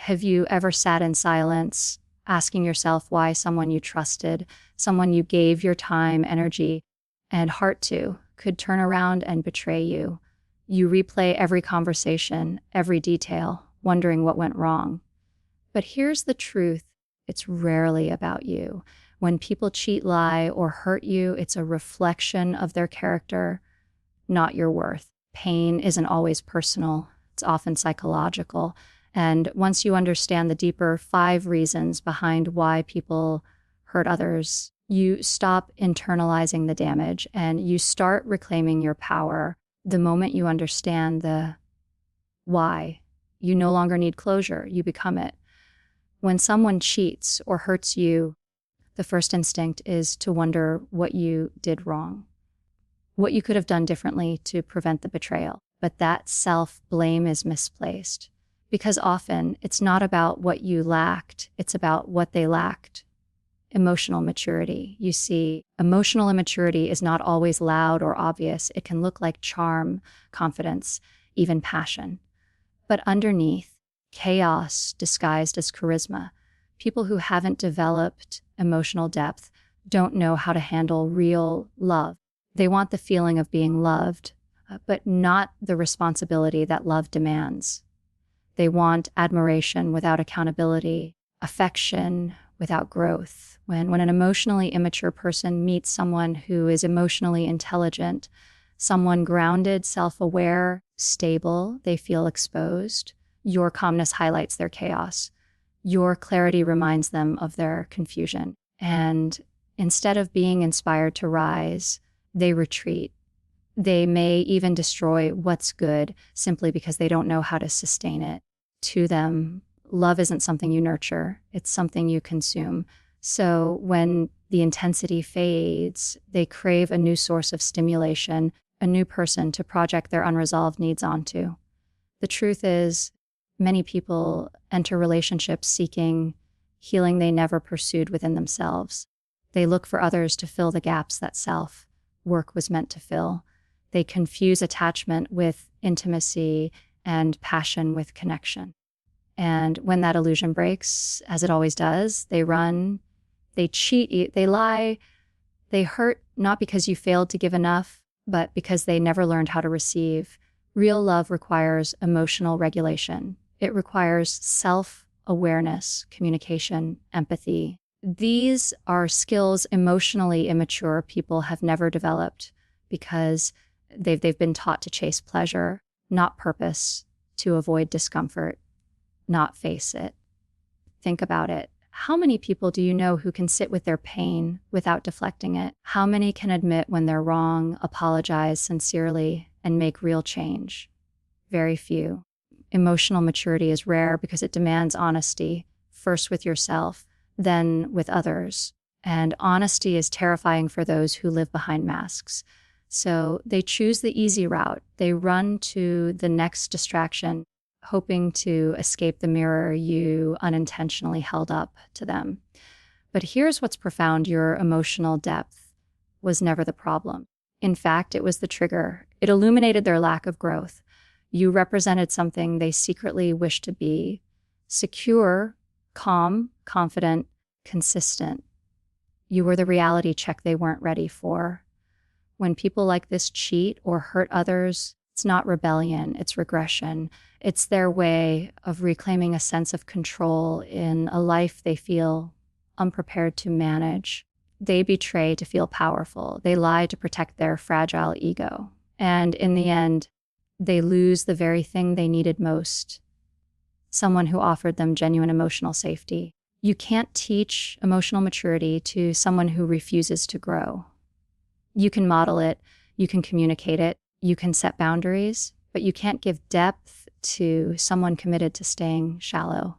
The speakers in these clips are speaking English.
Have you ever sat in silence, asking yourself why someone you trusted, someone you gave your time, energy, and heart to, could turn around and betray you? You replay every conversation, every detail, wondering what went wrong. But here's the truth. It's rarely about you. When people cheat, lie, or hurt you, it's a reflection of their character, not your worth. Pain isn't always personal. It's often psychological. And once you understand the deeper 5 reasons behind why people hurt others, you stop internalizing the damage and you start reclaiming your power. The moment you understand the why, you no longer need closure, you become it. When someone cheats or hurts you, the first instinct is to wonder what you did wrong, what you could have done differently to prevent the betrayal. But that self-blame is misplaced because often it's not about what you lacked, it's about what they lacked. Emotional maturity. You see, emotional immaturity is not always loud or obvious. It can look like charm, confidence, even passion. But underneath, chaos disguised as charisma. People who haven't developed emotional depth don't know how to handle real love. They want the feeling of being loved, but not the responsibility that love demands. They want admiration without accountability, affection without growth. When an emotionally immature person meets someone who is emotionally intelligent, someone grounded, self-aware, stable, they feel exposed. Your calmness highlights their chaos. Your clarity reminds them of their confusion. And instead of being inspired to rise, they retreat. They may even destroy what's good simply because they don't know how to sustain it. To them, love isn't something you nurture, it's something you consume. So when the intensity fades, they crave a new source of stimulation, a new person to project their unresolved needs onto. The truth is, many people enter relationships seeking healing they never pursued within themselves. They look for others to fill the gaps that self-work was meant to fill. They confuse attachment with intimacy and passion with connection. And when that illusion breaks, as it always does, they run, they cheat, they lie, they hurt, not because you failed to give enough, but because they never learned how to receive. Real love requires emotional regulation. It requires self-awareness, communication, empathy. These are skills emotionally immature people have never developed because they've been taught to chase pleasure, not purpose, to avoid discomfort, not face it. Think about it. How many people do you know who can sit with their pain without deflecting it? How many can admit when they're wrong, apologize sincerely, and make real change? Very few. Emotional maturity is rare because it demands honesty, first with yourself, then with others. And honesty is terrifying for those who live behind masks. So they choose the easy route. They run to the next distraction, hoping to escape the mirror you unintentionally held up to them. But here's what's profound. Your emotional depth was never the problem. In fact, it was the trigger. It illuminated their lack of growth. You represented something they secretly wished to be: secure, calm, confident, consistent. You were the reality check they weren't ready for. When people like this cheat or hurt others, it's not rebellion, it's regression. It's their way of reclaiming a sense of control in a life they feel unprepared to manage. They betray to feel powerful. They lie to protect their fragile ego. And in the end, they lose the very thing they needed most: someone who offered them genuine emotional safety. You can't teach emotional maturity to someone who refuses to grow. You can model it, you can communicate it, you can set boundaries, but you can't give depth to someone committed to staying shallow.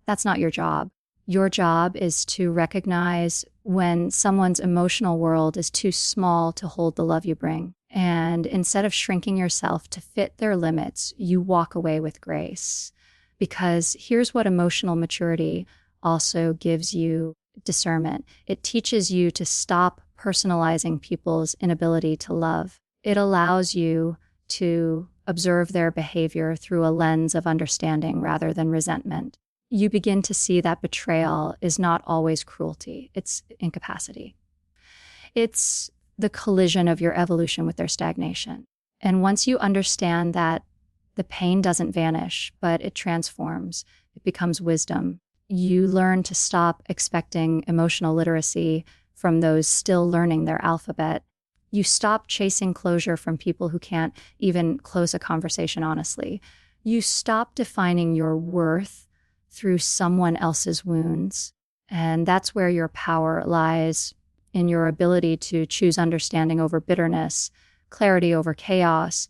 That's not your job. Your job is to recognize when someone's emotional world is too small to hold the love you bring. And instead of shrinking yourself to fit their limits, you walk away with grace. Because here's what emotional maturity also gives you: discernment. It teaches you to stop personalizing people's inability to love. It allows you to observe their behavior through a lens of understanding rather than resentment, you begin to see that betrayal is not always cruelty, it's incapacity. It's the collision of your evolution with their stagnation. And once you understand that the pain doesn't vanish, but it transforms, it becomes wisdom, you learn to stop expecting emotional literacy from those still learning their alphabet. You stop chasing closure from people who can't even close a conversation honestly. You stop defining your worth through someone else's wounds. And that's where your power lies, in your ability to choose understanding over bitterness, clarity over chaos,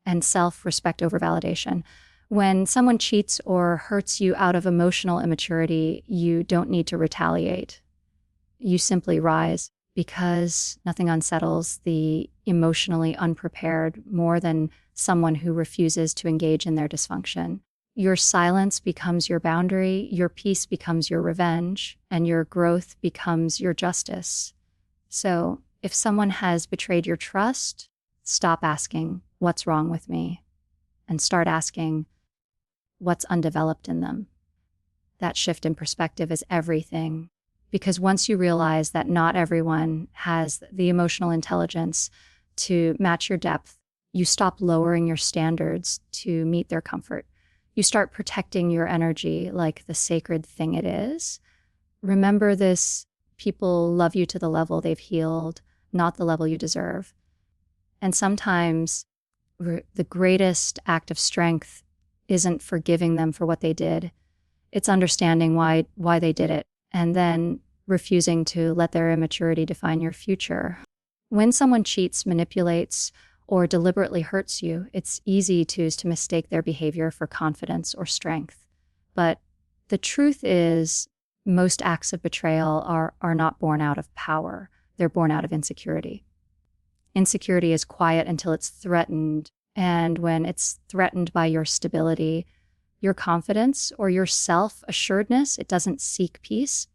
and self-respect over validation. When someone cheats or hurts you out of emotional immaturity, you don't need to retaliate. You simply rise, because nothing unsettles the emotionally unprepared more than someone who refuses to engage in their dysfunction. Your silence becomes your boundary, your peace becomes your revenge, and your growth becomes your justice. So if someone has betrayed your trust, stop asking, "What's wrong with me?" and start asking, "What's undeveloped in them?" That shift in perspective is everything. Because once you realize that not everyone has the emotional intelligence to match your depth, you stop lowering your standards to meet their comfort. You start protecting your energy like the sacred thing it is. Remember this: people love you to the level they've healed, not the level you deserve. And sometimes the greatest act of strength isn't forgiving them for what they did. It's understanding why they did it, and then refusing to let their immaturity define your future. When someone cheats, manipulates, or deliberately hurts you, it's easy to mistake their behavior for confidence or strength. But the truth is, most acts of betrayal are not born out of power. They're born out of insecurity. Insecurity is quiet until it's threatened. And when it's threatened by your stability, your confidence, or your self-assuredness, it doesn't seek peace.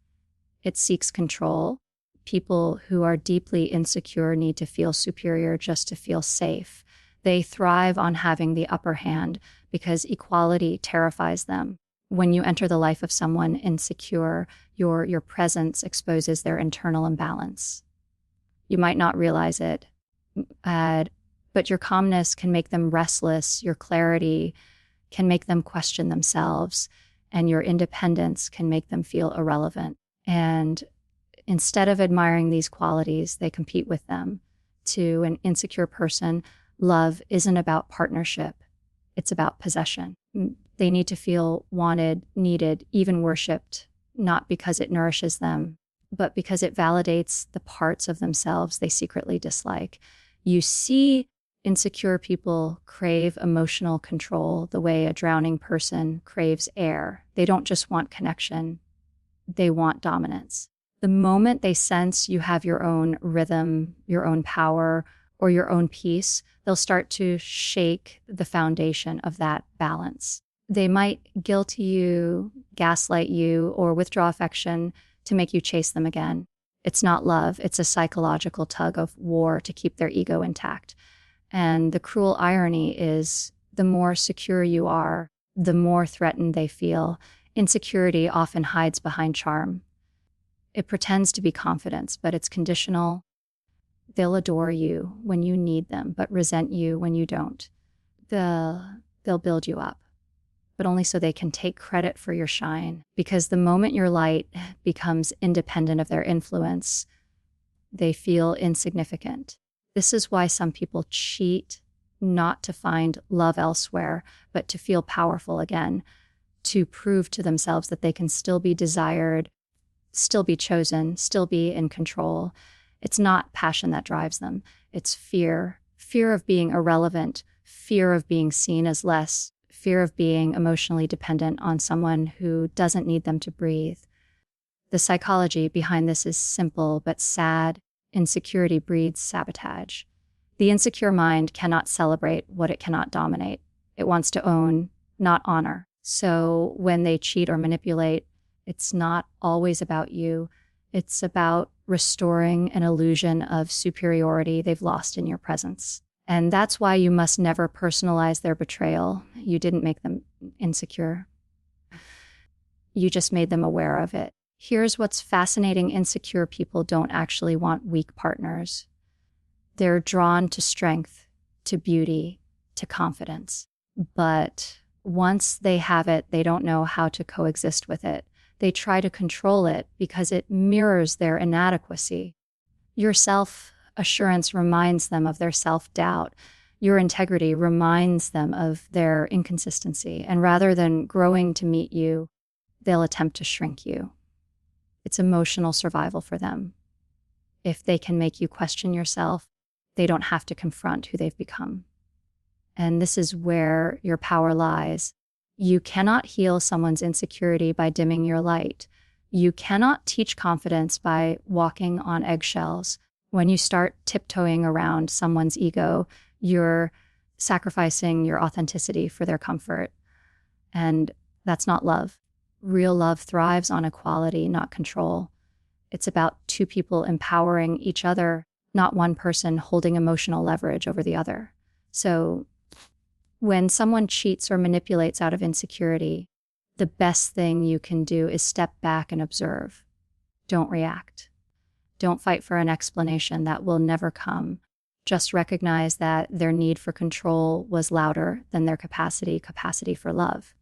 It seeks control. People who are deeply insecure need to feel superior just to feel safe. They thrive on having the upper hand because equality terrifies them. When you enter the life of someone insecure, your presence exposes their internal imbalance. You might not realize it, but your calmness can make them restless. Your clarity can make them question themselves, and your independence can make them feel irrelevant. And instead of admiring these qualities, they compete with them. To an insecure person, love isn't about partnership. It's about possession. They need to feel wanted, needed, even worshipped, not because it nourishes them, but because it validates the parts of themselves they secretly dislike. You see, insecure people crave emotional control the way a drowning person craves air. They don't just want connection. They want dominance. The moment they sense you have your own rhythm, your own power, or your own peace, they'll start to shake the foundation of that balance. They might guilt you, gaslight you, or withdraw affection to make you chase them again. It's not love. It's a psychological tug of war to keep their ego intact. And the cruel irony is, the more secure you are, the more threatened they feel. Insecurity often hides behind charm. It pretends to be confidence, but it's conditional. They'll adore you when you need them, but resent you when you don't. They'll build you up, but only so they can take credit for your shine. Because the moment your light becomes independent of their influence, they feel insignificant. This is why some people cheat, not to find love elsewhere, but to feel powerful again, to prove to themselves that they can still be desired, still be chosen, still be in control. It's not passion that drives them. It's fear. Fear of being irrelevant, fear of being seen as less, fear of being emotionally dependent on someone who doesn't need them to breathe. The psychology behind this is simple but sad. Insecurity breeds sabotage. The insecure mind cannot celebrate what it cannot dominate. It wants to own, not honor. So when they cheat or manipulate, it's not always about you. It's about restoring an illusion of superiority they've lost in your presence. And that's why you must never personalize their betrayal. You didn't make them insecure. You just made them aware of it. Here's what's fascinating. Insecure people don't actually want weak partners. They're drawn to strength, to beauty, to confidence. But once they have it, they don't know how to coexist with it. They try to control it because it mirrors their inadequacy. Your self-assurance reminds them of their self-doubt. Your integrity reminds them of their inconsistency. And rather than growing to meet you, they'll attempt to shrink you. It's emotional survival for them. If they can make you question yourself, they don't have to confront who they've become. And this is where your power lies. You cannot heal someone's insecurity by dimming your light. You cannot teach confidence by walking on eggshells. When you start tiptoeing around someone's ego, you're sacrificing your authenticity for their comfort. And that's not love. Real love thrives on equality, not control. It's about two people empowering each other, not one person holding emotional leverage over the other. So when someone cheats or manipulates out of insecurity, the best thing you can do is step back and observe. Don't react. Don't fight for an explanation that will never come. Just recognize that their need for control was louder than their capacity for love.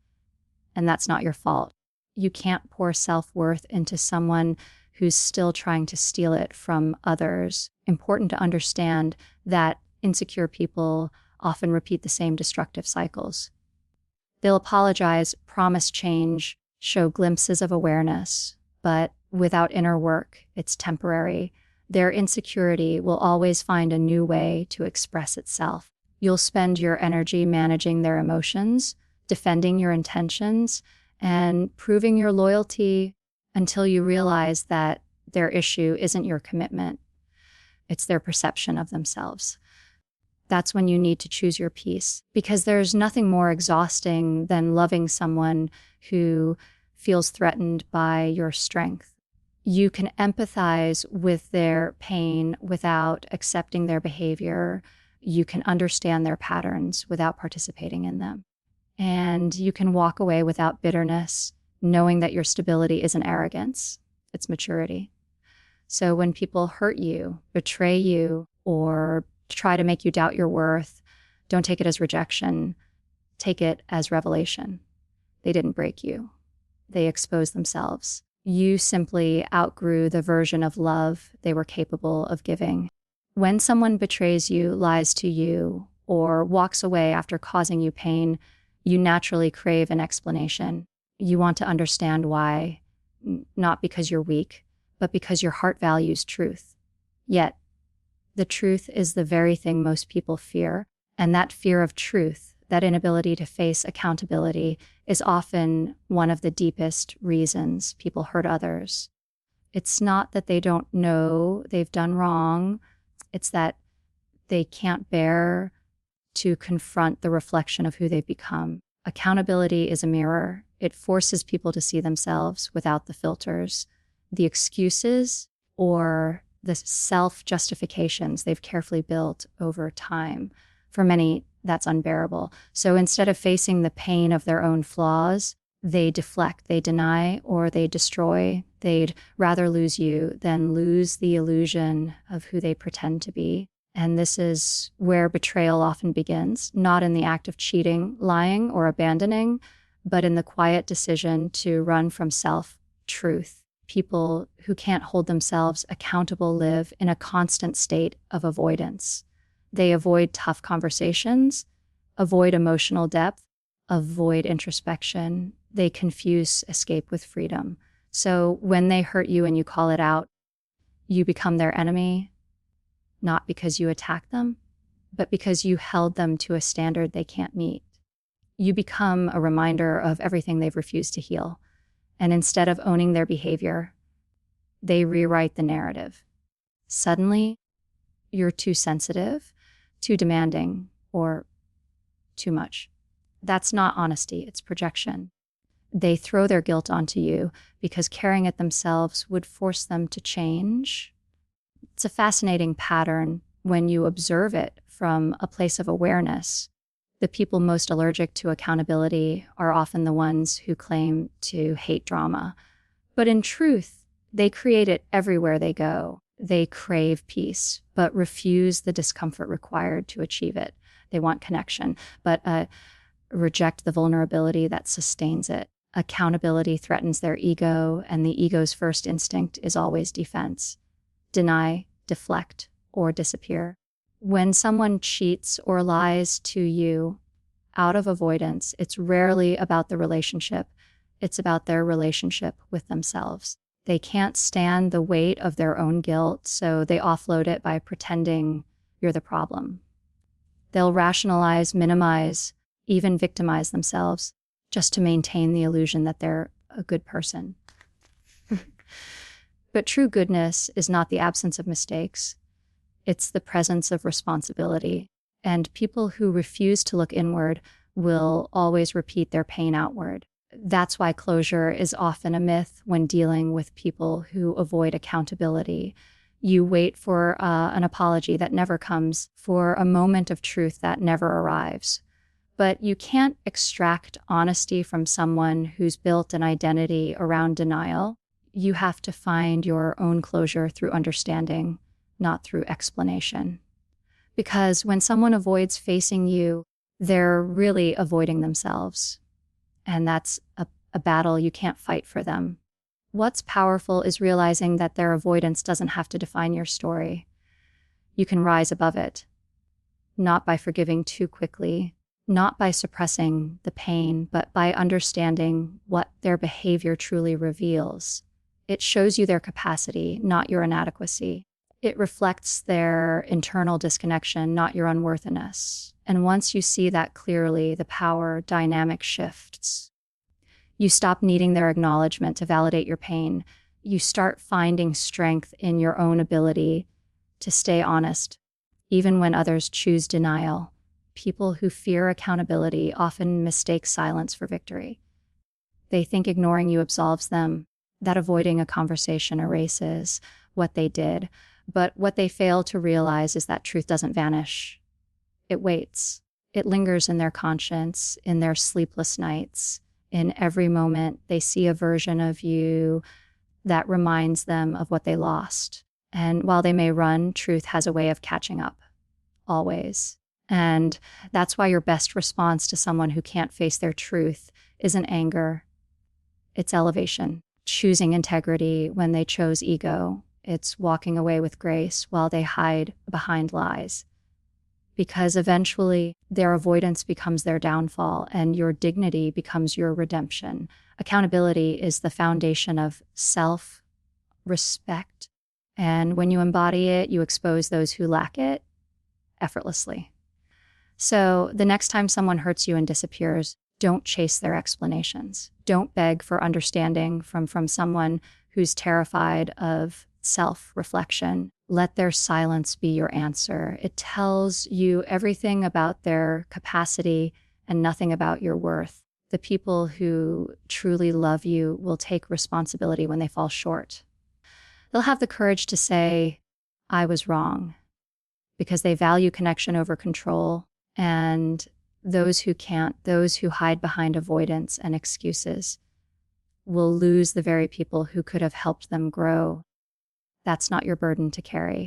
And that's not your fault. You can't pour self-worth into someone who's still trying to steal it from others. Important to understand that insecure people often repeat the same destructive cycles. They'll apologize, promise change, show glimpses of awareness, but without inner work, it's temporary. Their insecurity will always find a new way to express itself. You'll spend your energy managing their emotions, defending your intentions, and proving your loyalty until you realize that their issue isn't your commitment. It's their perception of themselves. That's when you need to choose your peace, because there's nothing more exhausting than loving someone who feels threatened by your strength. You can empathize with their pain without accepting their behavior. You can understand their patterns without participating in them. And you can walk away without bitterness, knowing that your stability isn't arrogance, it's maturity. So when people hurt you, betray you, or try to make you doubt your worth, don't take it as rejection. Take it as revelation. They didn't break you. They exposed themselves. You simply outgrew the version of love they were capable of giving. When someone betrays you, lies to you, or walks away after causing you pain, you naturally crave an explanation. You want to understand why, not because you're weak, but because your heart values truth. Yet, the truth is the very thing most people fear, and that fear of truth, that inability to face accountability, is often one of the deepest reasons people hurt others. It's not that they don't know they've done wrong, it's that they can't bear to confront the reflection of who they've become. Accountability is a mirror. It forces people to see themselves without the filters, the excuses, or the self-justifications they've carefully built over time. For many, that's unbearable. So instead of facing the pain of their own flaws, they deflect, they deny, or they destroy. They'd rather lose you than lose the illusion of who they pretend to be. And this is where betrayal often begins, not in the act of cheating, lying, or abandoning, but in the quiet decision to run from self-truth. People who can't hold themselves accountable live in a constant state of avoidance. They avoid tough conversations, avoid emotional depth, avoid introspection. They confuse escape with freedom. So when they hurt you and you call it out, you become their enemy, not because you attacked them, but because you held them to a standard they can't meet. You become a reminder of everything they've refused to heal. And instead of owning their behavior, they rewrite the narrative. Suddenly, you're too sensitive, too demanding, or too much. That's not honesty, it's projection. They throw their guilt onto you because carrying it themselves would force them to change. It's a fascinating pattern when you observe it from a place of awareness. The people most allergic to accountability are often the ones who claim to hate drama. But in truth, they create it everywhere they go. They crave peace, but refuse the discomfort required to achieve it. They want connection, but reject the vulnerability that sustains it. Accountability threatens their ego, and the ego's first instinct is always defense. Deny, deflect, or disappear. When someone cheats or lies to you out of avoidance, it's rarely about the relationship. It's about their relationship with themselves. They can't stand the weight of their own guilt, so they offload it by pretending you're the problem. They'll rationalize, minimize, even victimize themselves just to maintain the illusion that they're a good person. But true goodness is not the absence of mistakes. It's the presence of responsibility. And people who refuse to look inward will always repeat their pain outward. That's why closure is often a myth when dealing with people who avoid accountability. You wait for an apology that never comes, for a moment of truth that never arrives. But you can't extract honesty from someone who's built an identity around denial. You have to find your own closure through understanding, not through explanation. Because when someone avoids facing you, they're really avoiding themselves. And that's a battle you can't fight for them. What's powerful is realizing that their avoidance doesn't have to define your story. You can rise above it, not by forgiving too quickly, not by suppressing the pain, but by understanding what their behavior truly reveals. It shows you their capacity, not your inadequacy. It reflects their internal disconnection, not your unworthiness. And once you see that clearly, the power dynamic shifts. You stop needing their acknowledgement to validate your pain. You start finding strength in your own ability to stay honest, even when others choose denial. People who fear accountability often mistake silence for victory. They think ignoring you absolves them, that avoiding a conversation erases what they did. But what they fail to realize is that truth doesn't vanish. It waits. It lingers in their conscience, in their sleepless nights. In every moment, they see a version of you that reminds them of what they lost. And while they may run, truth has a way of catching up, always. And that's why your best response to someone who can't face their truth isn't anger. It's elevation, choosing integrity when they chose ego. It's walking away with grace while they hide behind lies. Because eventually their avoidance becomes their downfall and your dignity becomes your redemption. Accountability is the foundation of self-respect. And when you embody it, you expose those who lack it effortlessly. So the next time someone hurts you and disappears, don't chase their explanations. Don't beg for understanding from someone who's terrified of self-reflection. Let their silence be your answer. It tells you everything about their capacity and nothing about your worth. The people who truly love you will take responsibility when they fall short. They'll have the courage to say, I was wrong, because they value connection over control. And those who can't, those who hide behind avoidance and excuses, will lose the very people who could have helped them grow. That's not your burden to carry.